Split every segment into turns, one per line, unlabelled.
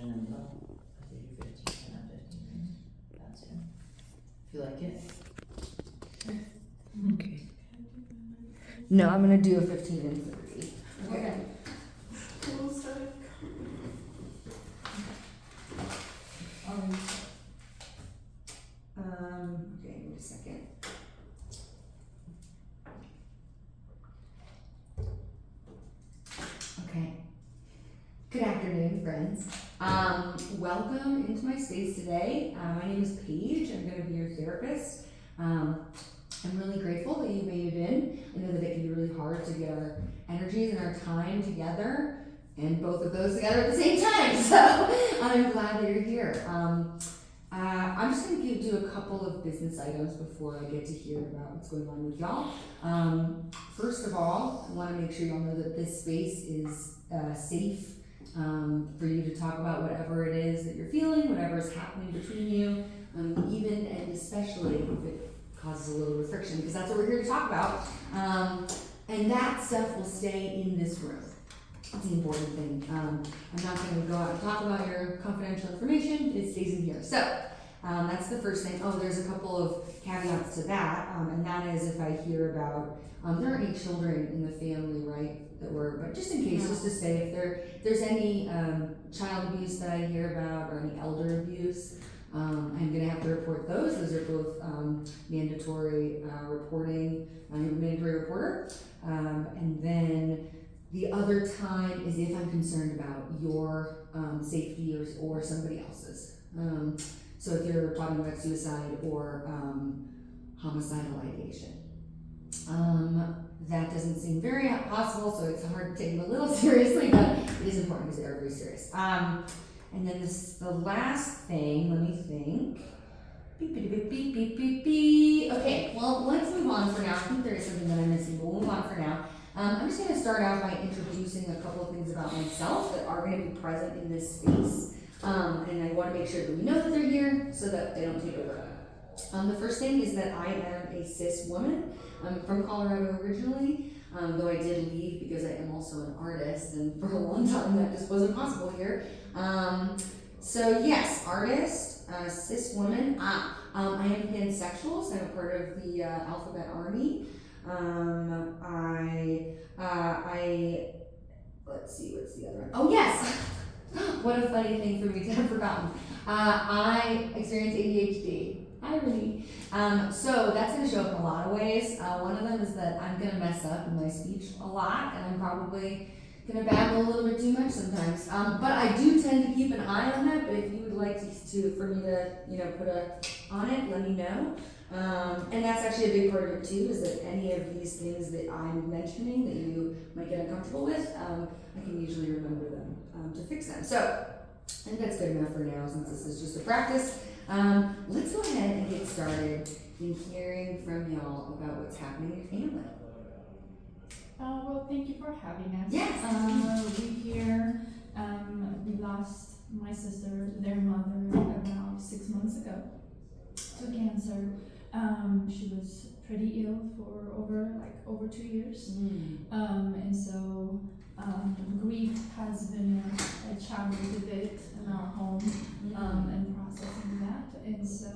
and I think you're 15 and I'm 15. That's it. If you like it.
Okay. No, I'm gonna do a 15 and 30.
Okay. Okay, wait a second. Okay. Good afternoon, friends. Welcome into my space today. My name is Paige. I'm going to be your therapist. I'm really grateful that you made it in. I know that it can be really hard to get our energies and our time together, and both of those together at the same time. So I'm glad that you're here. I'm just going to do a couple of business items before I get to hear about what's going on with y'all. First of all, I want to make sure y'all know that this space is safe for you to talk about whatever it is that you're feeling, whatever is happening between you, even and especially if it causes a little bit of friction, because that's what we're here to talk about. And that stuff will stay in this room. That's the important thing. I'm not going to go out and talk about your confidential information. It stays in here. So that's the first thing. Oh, there's a couple of caveats to that, and that is if I hear about there are 8 children in the family, right? But just in case, just to say if there's any child abuse that I hear about or any elder abuse, I'm going to have to report those. Those are both mandatory reporting. I'm a mandatory reporter, and then the other time is if I'm concerned about your safety or somebody else's. So if you're talking about suicide or homicidal ideation. That doesn't seem very possible, so it's hard to take it a little seriously, but it is important because they are very serious. And then the last thing, let me think. Beep, beep, beep, beep, beep, beep, beep. Okay, well, let's move on for now. I think there is something that I'm missing, but we'll move on for now. I'm just going to start out by introducing a couple of things about myself that are going to be present in this space. And I want to make sure that we know that they're here so that they don't take over. The first thing is that I am a cis woman. I'm from Colorado originally, though I did leave because I am also an artist, and for a long time that just wasn't possible here. So yes, artist, cis woman. I am pansexual, so I'm a part of the Alphabet Army. Let's see, what's the other one? Oh yes! What a funny thing for me to have forgotten. I experience ADHD. Irony. So that's going to show up in a lot of ways. One of them is that I'm going to mess up in my speech a lot, and I'm probably going to babble a little bit too much sometimes. But I do tend to keep an eye on that. But if you would like for me to put on it, let me know. And that's actually a big part of it too. Is that any of these things that I'm mentioning that you might get uncomfortable with, I can usually remember them to fix them. So I think that's good enough for now, since this is just a practice. Let's go ahead and get started in hearing from y'all about what's happening in your family.
Well, thank you for having us.
Yes.
We lost my sister, their mother, about 6 months ago to cancer. She was pretty ill for over 2 years. And so grief has been a challenge a bit in our home, and processing that. And so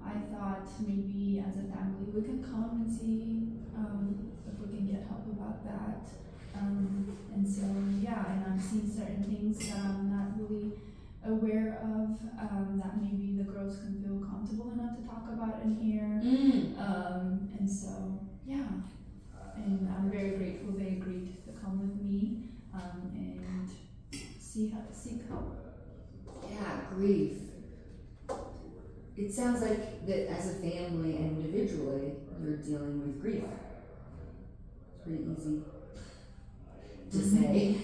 I thought maybe as a family we can come and see if we can get help about that. And so and I'm seeing certain things that I'm not really aware of, that maybe the girls can feel comfortable enough to talk about in here. And so and I'm very grateful they agreed to come with me and seek help.
Yeah, grief. It sounds like that as a family and individually, you're dealing with grief. It's pretty easy to say.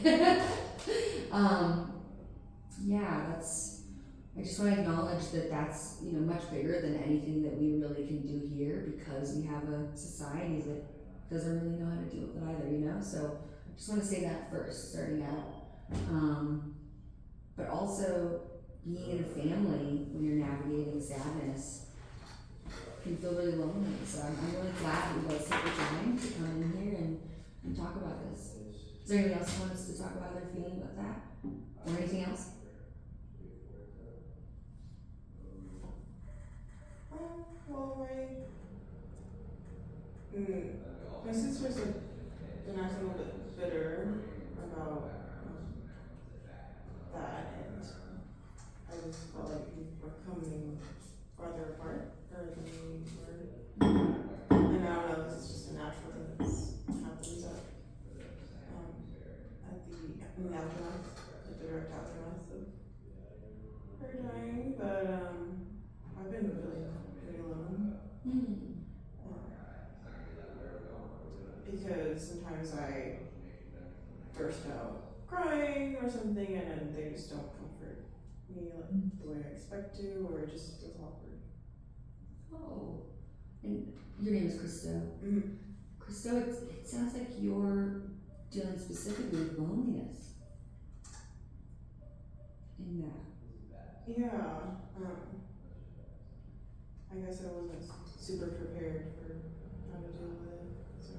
I just want to acknowledge that that's much bigger than anything that we really can do here, because we have a society that doesn't really know how to deal with it either, So I just want to say that first, starting out. But also, being in a family when you're navigating sadness can feel really lonely. So I'm really glad that you guys took the time to come in here and talk about this. Is there anyone else who wants to talk about their feeling about that? Or anything else?
aftermath of her dying, but I've been really pretty alone. Because sometimes I burst out crying or something, and then they just don't comfort me like the way I expect to, or it just feels awkward.
Oh, and your name is Christo.
Mm.
Christo, it sounds like you're dealing specifically with loneliness. In that.
Yeah. I guess I wasn't super prepared for how to deal with it. So,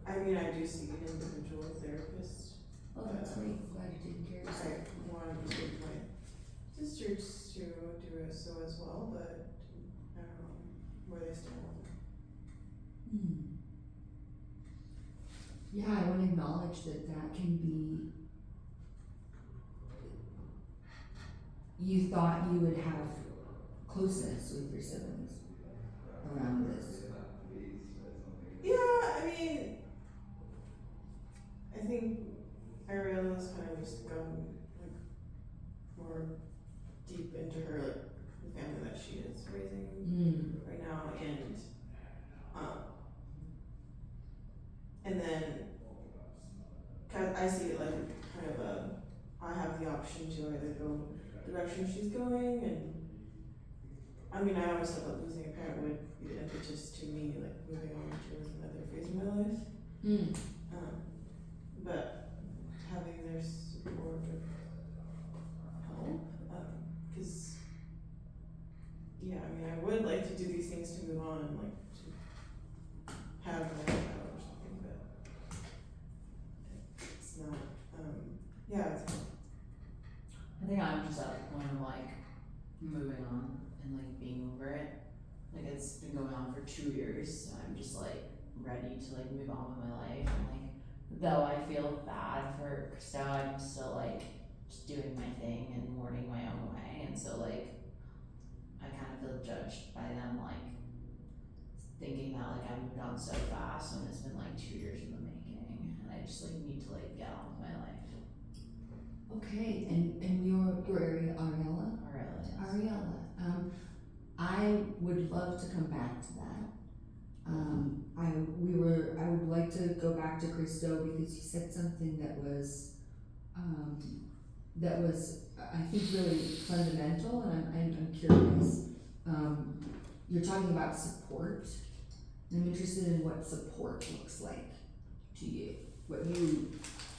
I mean, I do see an individual therapist.
Oh, that's great. I'm glad you're taking care of yourself.
I wanted to take my sisters to do it so as well, but I don't know where they stand on it.
Yeah, I want to acknowledge that can be. You thought you would have closeness with your siblings around this.
Yeah, I mean, I think Ariela's kind of just gone like more deep into her like the family that she is raising right now, and then I see it like kind of I have the option to either go the direction she's going, and I mean I always thought that losing a parent would be the impetus to me like moving on to another phase of my life. But having their support would help, because yeah, I mean I would like to do these things to move on and like to have another child or something, but it's not. Yeah, it's
I think I'm just at the point of like moving on and like being over it. Like it's been going on for 2 years, so I'm just like ready to like move on with my life. And like though I feel bad for Christo, I'm still like just doing my thing and mourning my own way. And so like I kind of feel judged by them, like thinking that like I moved on so fast when it's been like 2 years in the making, and I just like need to like get on with my life.
Okay, and your Ariella?
Ariella.
Ariella. I would love to come back to that. I would like to go back to Christo because you said something that was I think really fundamental, and I'm curious. You're talking about support. I'm interested in what support looks like to you, what you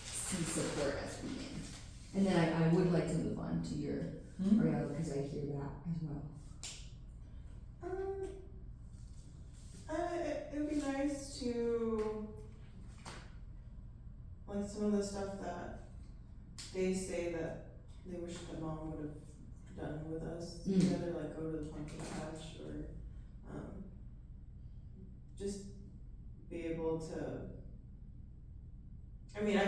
see support as being. And then I would like to move on to your Ariella because I hear that as well.
It would be nice to, like some of the stuff that they say that they wish that mom would have done with us together, like go to the pumpkin patch or just be able to, I mean,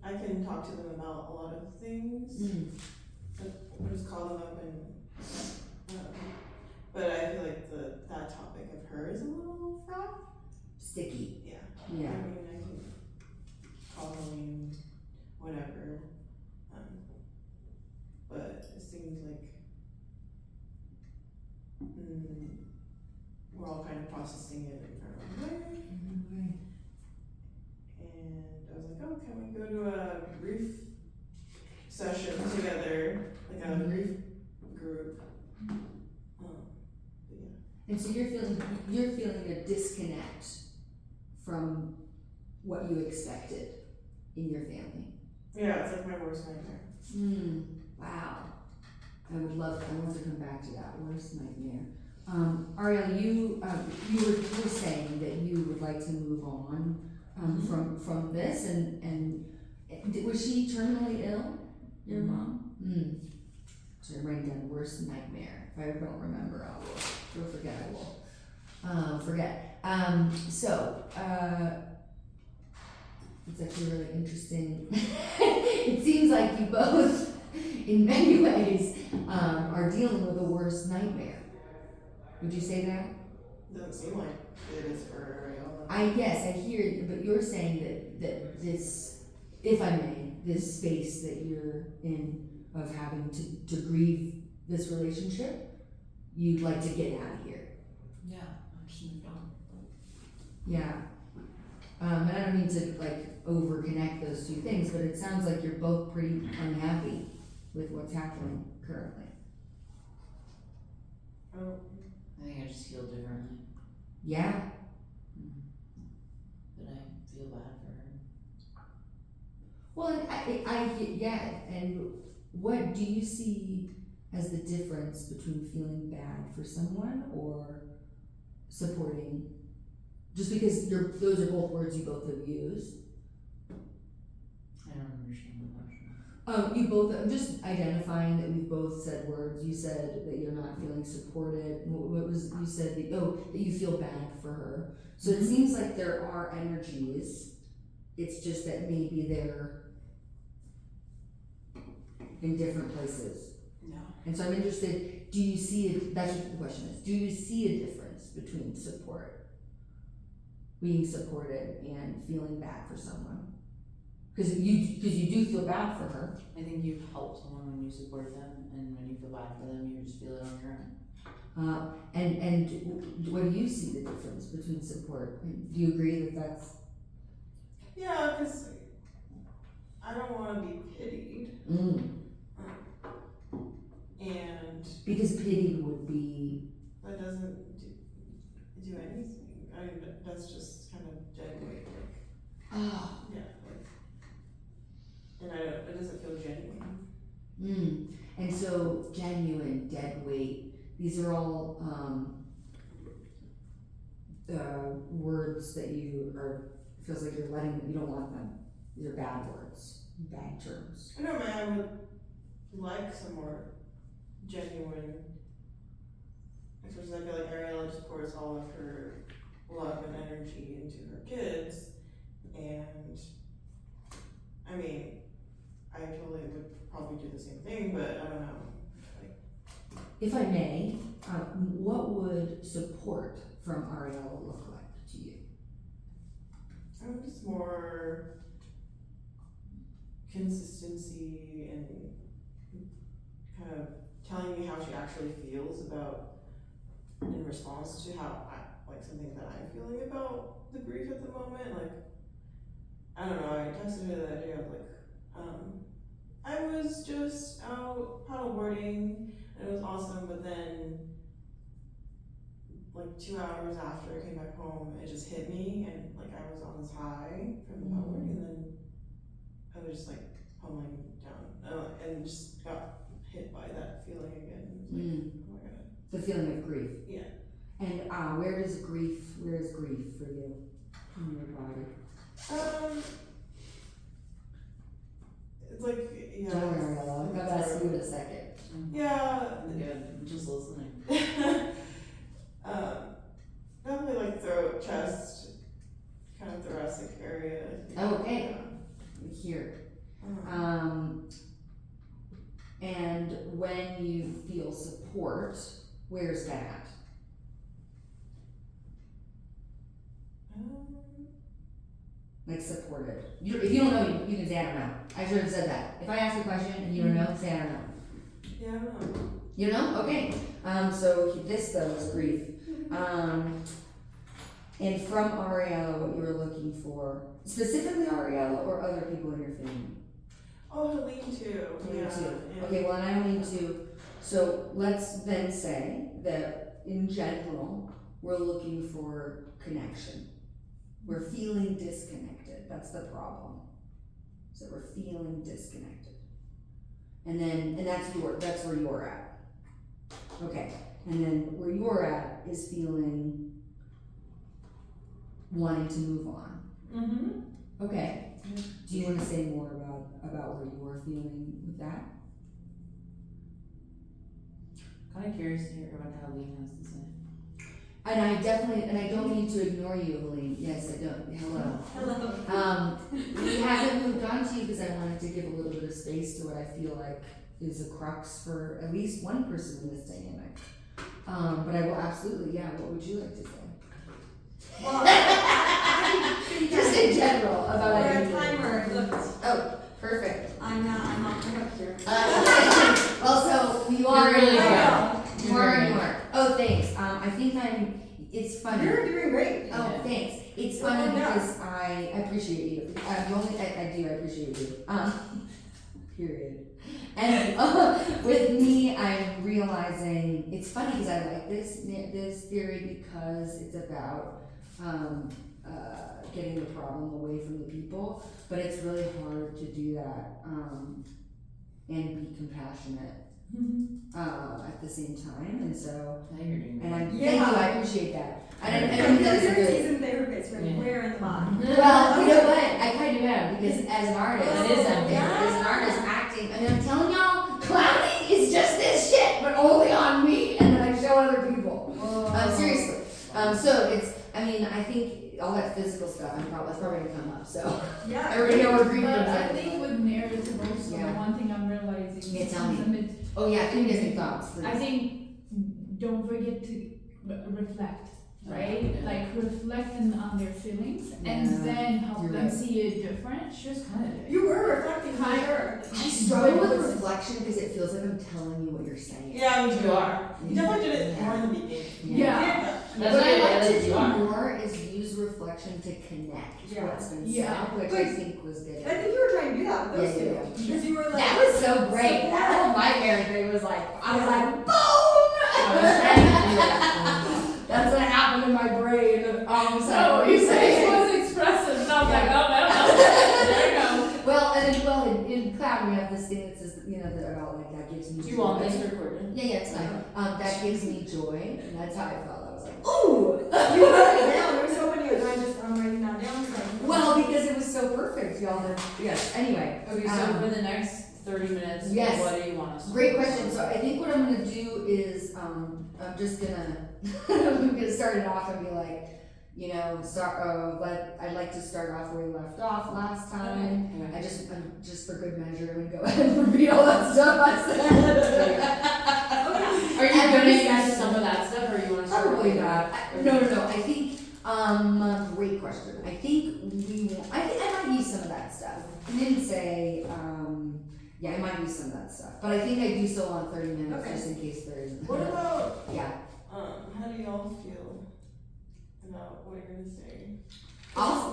I can talk to them about a lot of things. I'll just call them up and but I feel like that topic of her is a little fraught.
Sticky.
Yeah.
Yeah.
I mean, I can call Helene whenever, but it seems like we're all kind of processing it in our own way. And I was like, oh, can we go to a grief session together, like a grief group? But yeah.
And so you're feeling a disconnect from what you expected in your family.
Yeah, it's like my worst nightmare.
Wow. I want to come back to that worst nightmare. Ariella, you were saying that you would like to move on from this, and was she terminally ill? Your mom? So I'm writing down worst nightmare. If I don't remember, I will. If I forget, I will. Forget. It's actually really interesting. It seems like you both, in many ways, are dealing with a worst nightmare. Would you say that?
Doesn't seem like it is for Ariella.
Yes, I hear you, but you're saying that this, if I may, this space that you're in of having to grieve this relationship, you'd like to get out of here.
Yeah, I just moved on.
Yeah. And I don't mean to like over connect those two things, but it sounds like you're both pretty unhappy with what's happening currently.
Oh,
I think I just feel differently,
Yeah.
but I feel bad for her.
Well, and yeah, and what do you see as the difference between feeling bad for someone or supporting? Just because those are both words you both have used.
I don't understand the question.
You both, I'm just identifying that we've both said words. You said that you're not feeling supported. What was, you said that you feel bad for her. So it seems like there are energies. It's just that maybe they're in different places.
no.
And so I'm interested, do you see, that's what the question is, do you see a difference between support, being supported and feeling bad for someone? Because you do feel bad for her.
I think you've helped someone when you support them, and when you feel bad for them, you just feel it on your own.
And what do you see the difference between support? Do you agree that that's,
Yeah, because I don't want to be pitied. And
because pity would be,
that doesn't do anything. I mean, that's just kind of dead weight. Yeah, like, and it doesn't feel genuine.
and so genuine, dead weight, these are all words that feels like you're letting, you don't want them. These are bad words, bad terms.
I know, man, I would like some more genuine, especially I feel like Ariella just pours all of her love and energy into her kids, and I mean, I totally would probably do the same thing, but I don't know. Like,
If I may, what would support from Ariella look like to you?
I'm just more consistency and kind of telling me how she actually feels about, in response to how like something that I'm feeling about the grief at the moment. Like, I don't know, I texted her the other day, I was like, I was just out paddleboarding and it was awesome, but then like 2 hours after I came back home, it just hit me, and like I was on this high from the paddleboarding, and then I was just like pummeling down, and just got hit by that feeling again. It was like, oh my god.
The feeling of grief.
Yeah.
And where is grief for you in your body?
It's like, yeah.
Don't worry, Ariella, I'm gonna ask you in a second.
Yeah.
Good, I'm just listening.
Definitely like throat, chest, kind of thoracic area.
Oh, okay. Here. And when you feel support, where's that? Like supported. If you don't know, you can say I don't know. I should have said that. If I ask a question and you don't know, say I don't know.
Yeah, I don't know.
You know? Okay. So this though is grief. And from Ariella, what you were looking for, specifically Ariella or other people in your family?
Oh, Helene too.
Helene
Yeah.
too.
Yeah.
Okay, well, and I don't need to. So let's then say that in general, we're looking for connection. We're feeling disconnected. That's the problem. So we're feeling disconnected. And that's where you're at. Okay. And then where you're at is feeling wanting to move on.
Mm-hmm.
Okay. Do you want to say more about where you're feeling with that?
Kind of curious to hear what Helene has to say.
And I don't mean to ignore you, Helene. Yes, I don't. Hello.
Hello.
We haven't moved on to you because I wanted to give a little bit of space to what I feel like is a crux for at least one person in this dynamic. But I will absolutely, yeah, what would you like to say?
Well,
Just in general about
our
anything.
timer looked
Oh, Perfect.
I'm not coming up here.
Well, so you are
You're really
you
good.
are. You
You're
are
very
and you
good.
are. Oh, thanks. I think it's funny.
You're doing great.
Oh,
Yeah.
thanks. It's
Well,
funny
yeah.
because I appreciate you. I appreciate you. Period. And with me, I'm realizing it's funny because I like this theory because it's about getting the problem away from the people, but it's really hard to do that and be compassionate at the same time. And so,
I think you're doing
and
great.
thank you. I appreciate that. And I
Your
think that's good.
season therapist, right?
Yeah.
Where in the body?
Well, you know what? I kind of am because as an artist,
That is empty.
as an artist acting, I mean, I'm telling y'all, clowning is just this shit, but only on me, and then I show other people. Seriously. So it's, I mean, I think all that physical stuff, that's probably gonna come up. So
Yeah.
everybody know where grief
But
comes
I
in.
think with narrative also,
Yeah.
one thing I'm realizing
Yeah,
is
tell me.
a bit,
Oh yeah, interesting thoughts. Please.
I think don't forget to reflect, right?
Yeah.
Like reflecting on their feelings
Yeah.
and then help
You're
them
right.
see it different.
She was kind of doing
You were reflecting on her.
I struggle with reflection because it feels like I'm telling you what you're saying.
Yeah, me too.
You are.
You definitely did it more in the beginning.
Yeah.
That's
what I
what
like
it
to
is,
do
you are.
more is use reflection to connect
Yeah.
what's been
Yeah.
said, which
But-
I think was good.
I think you were trying to do that with those
Yeah,
two.
yeah,
Because you were like.
That was so great. That whole nightmare thing was like, I was like, boom! That's what happened in my brain. All of a
So
sudden,
you said it was expressive, and I was like, oh, no. There you go.
well, and then, in cloud we have this thing that says, about like that gives me
Do
joy.
you want this recorded?
Yeah, it's fine. That gives me joy, and that's how I felt. I was like, ooh!
You wrote it down. I was hoping you would mind just writing that down. So.
Well, because it was so perfect, y'all. Yes. Anyway.
Okay, so for the next 30 minutes,
Yes.
what do you want us to
Great
do?
question. So I think what I'm gonna do is I'm just gonna I'm gonna start it off and be like, I'd like to start off where we left off last time.
Okay.
I'm just for good measure, I'm gonna go ahead and repeat all that stuff I said.
Are you
And
gonna
then-
use some of that stuff, or you want to start
Probably
with
not. No. I think great question. I think I might use some of that stuff. I didn't say I might use some of that stuff, but I think I do so on 30 minutes
Okay.
just in case there isn't.
What about,
Yeah.
how do y'all feel about what you're gonna say?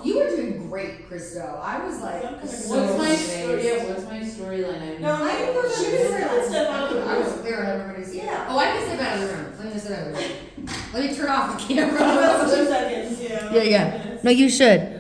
You were doing great, Christo. I was like,
What's
so
What's my
amazed.
story? Yeah, what's my storyline?
No, I think those are good stuff out of the
I was
room.
there and everybody's
Yeah.
Oh, I can step out of the room. Let me step out of the room. Let me turn off the
About
camera.
2 seconds, yeah.
Yeah. No, you should.